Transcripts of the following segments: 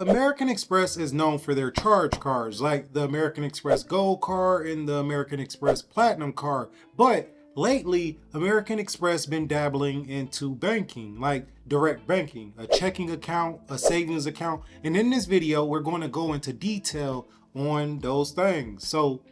American Express is known for their charge cards, like the American Express Gold card and the American Express Platinum card. But lately, American Express been dabbling into banking, like direct banking, a checking account, a savings account. And in this video, we're going to go into detail on those things. So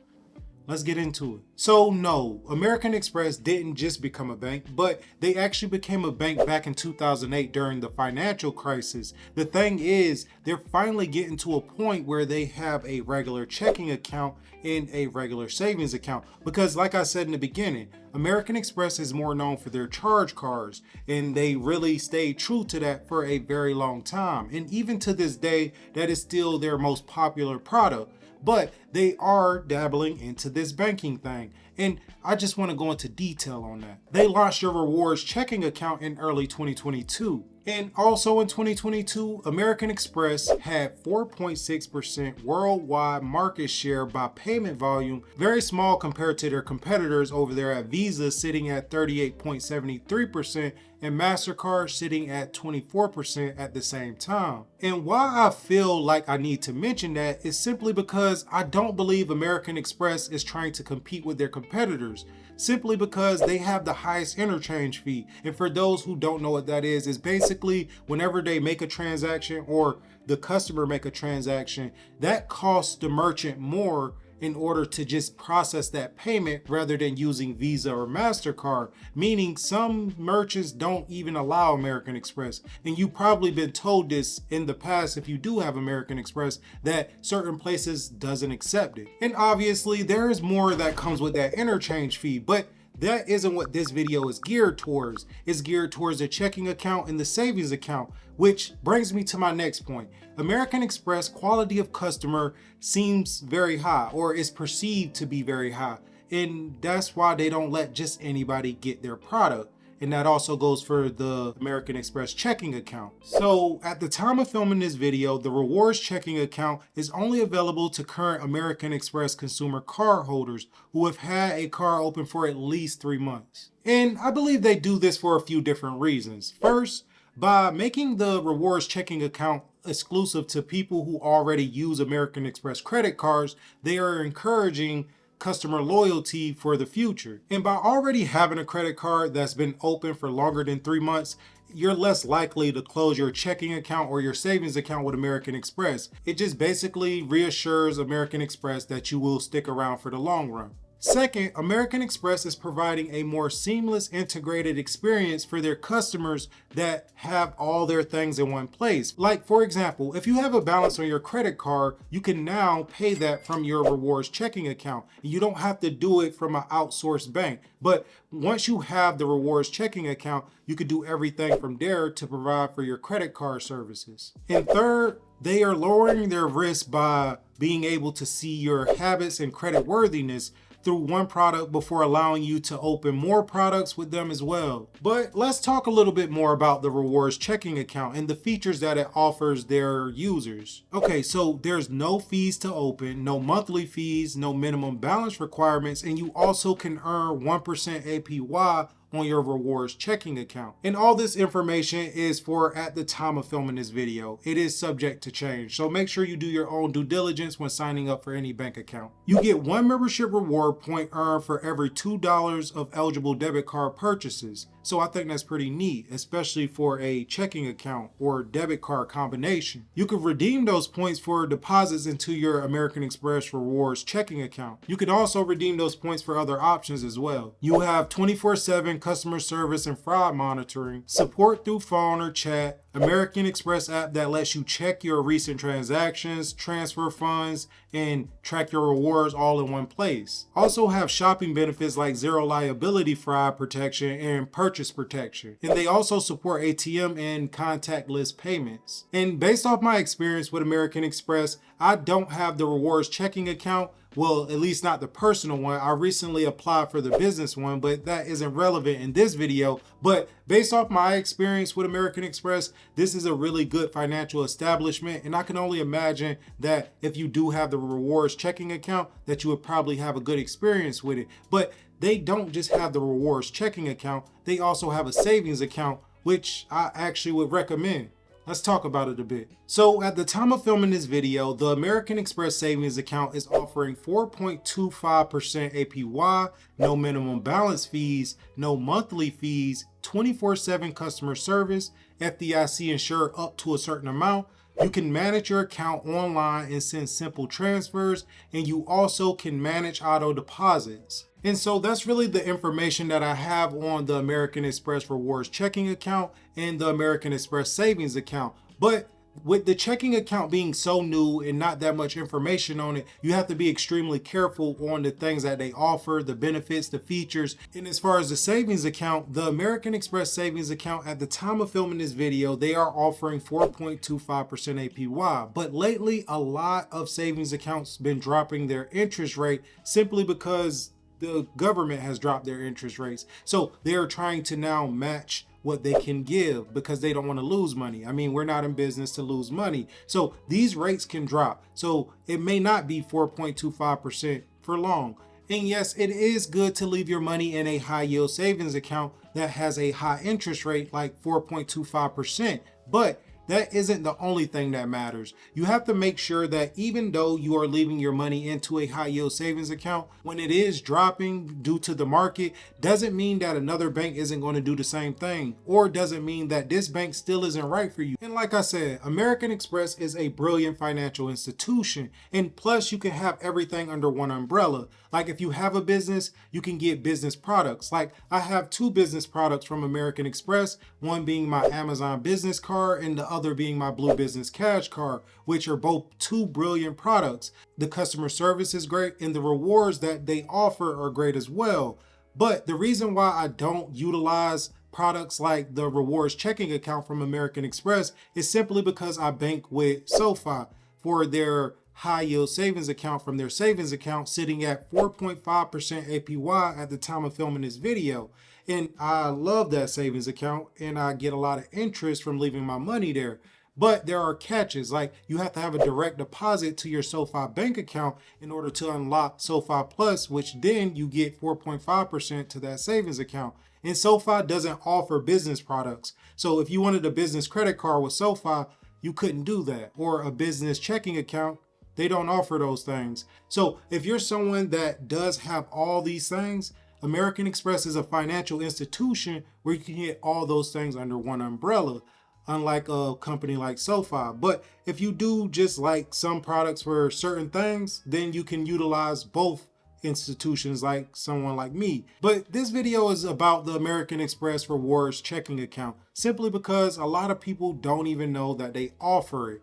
let's get into it. So no, American Express didn't just become a bank, but they actually became a bank back in 2008 during the financial crisis. The thing is, they're finally getting to a point where they have a regular checking account and a regular savings account. Because like I said in the beginning, American Express is more known for their charge cards, and they really stayed true to that for a very long time. And even to this day, that is still their most popular product. But they are dabbling into this banking thing. And I just want to go into detail on that. They launched a rewards checking account in early 2022. And also in 2022, American Express had 4.6% worldwide market share by payment volume, very small compared to their competitors over there at Visa sitting at 38.73% and MasterCard sitting at 24% at the same time. And why I feel like I need to mention that is simply because I don't believe American Express is trying to compete with their competitors, simply because they have the highest interchange fee. And for those who don't know what that is basically whenever they make a transaction or the customer make a transaction, that costs the merchant more in order to just process that payment rather than using Visa or MasterCard, meaning some merchants don't even allow American Express. And you've probably been told this in the past if you do have American Express, that certain places doesn't accept it. And obviously there is more that comes with that interchange fee, but that isn't what this video is geared towards. It's geared towards the checking account and the savings account, which brings me to my next point. American Express quality of customer seems very high, or is perceived to be very high. And that's why they don't let just anybody get their product. And that also goes for the American Express checking account. So at the time of filming this video, the rewards checking account is only available to current American Express consumer card holders who have had a card open for at least 3 months. And I believe they do this for a few different reasons. First, by making the rewards checking account exclusive to people who already use American Express credit cards, they are encouraging customer loyalty for the future. And by already having a credit card that's been open for longer than 3 months, you're less likely to close your checking account or your savings account with American Express. It just basically reassures American Express that you will stick around for the long run. Second, American Express is providing a more seamless integrated experience for their customers that have all their things in one place. Like for example, if you have a balance on your credit card, you can now pay that from your rewards checking account. You don't have to do it from an outsourced bank. But once you have the rewards checking account, you can do everything from there to provide for your credit card services. And third, they are lowering their risk by being able to see your habits and credit worthiness through one product before allowing you to open more products with them as well. But let's talk a little bit more about the rewards checking account and the features that it offers their users. Okay, so there's no fees to open, no monthly fees, no minimum balance requirements, and you also can earn 1% APY on your rewards checking account. And all this information is for at the time of filming this video. It is subject to change, so make sure you do your own due diligence when signing up for any bank account. You get 1 membership reward point earned for every $2 of eligible debit card purchases. So I think that's pretty neat, especially for a checking account or debit card combination. You can redeem those points for deposits into your American Express rewards checking account. You can also redeem those points for other options as well. You have 24/7 customer service and fraud monitoring, support through phone or chat, American Express app that lets you check your recent transactions, transfer funds, and track your rewards all in one place. Also have shopping benefits like zero liability fraud protection and purchase protection. And they also support ATM and contactless payments. And based off my experience with American Express, I don't have the rewards checking account. Well, at least not the personal one. I recently applied for the business one, but that isn't relevant in this video. But based off my experience with American Express, this is a really good financial establishment. And I can only imagine that if you do have the rewards checking account, that you would probably have a good experience with it. But they don't just have the rewards checking account. They also have a savings account, which I actually would recommend. Let's talk about it a bit. So at the time of filming this video, the American Express savings account is offering 4.25% APY, no minimum balance fees, no monthly fees, 24/7 customer service, FDIC insured up to a certain amount. You can manage your account online and send simple transfers, and you also can manage auto deposits. And so that's really the information that I have on the American Express Rewards checking account and the American Express savings account. But with the checking account being so new and not that much information on it, you have to be extremely careful on the things that they offer, the benefits, the features. And as far as the savings account, the American Express savings account at the time of filming this video, they are offering 4.25% APY. But lately, a lot of savings accounts been dropping their interest rate simply because the government has dropped their interest rates. So they're trying to now match what they can give because they don't want to lose money. I mean, we're not in business to lose money. So these rates can drop. So it may not be 4.25% for long. And yes, it is good to leave your money in a high yield savings account that has a high interest rate like 4.25%. But that isn't the only thing that matters. You have to make sure that even though you are leaving your money into a high yield savings account, when it is dropping due to the market, doesn't mean that another bank isn't going to do the same thing, or doesn't mean that this bank still isn't right for you. And like I said, American Express is a brilliant financial institution. And plus you can have everything under one umbrella. Like if you have a business, you can get business products. Like I have 2 business products from American Express, one being my Amazon business card and the other being my Blue Business Cash card, which are both 2 brilliant products. The customer service is great and the rewards that they offer are great as well. But the reason why I don't utilize products like the rewards checking account from American Express is simply because I bank with SoFi for their high yield savings account from their savings account sitting at 4.5% APY at the time of filming this video. And I love that savings account and I get a lot of interest from leaving my money there. But there are catches, like you have to have a direct deposit to your SoFi bank account in order to unlock SoFi Plus, which then you get 4.5% to that savings account. And SoFi doesn't offer business products. So if you wanted a business credit card with SoFi, you couldn't do that. Or a business checking account, they don't offer those things. So if you're someone that does have all these things, American Express is a financial institution where you can get all those things under one umbrella, unlike a company like SoFi. But if you do just like some products for certain things, then you can utilize both institutions like someone like me. But this video is about the American Express Rewards checking account, simply because a lot of people don't even know that they offer it.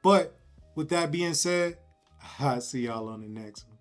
But with that being said, I'll see y'all on the next one.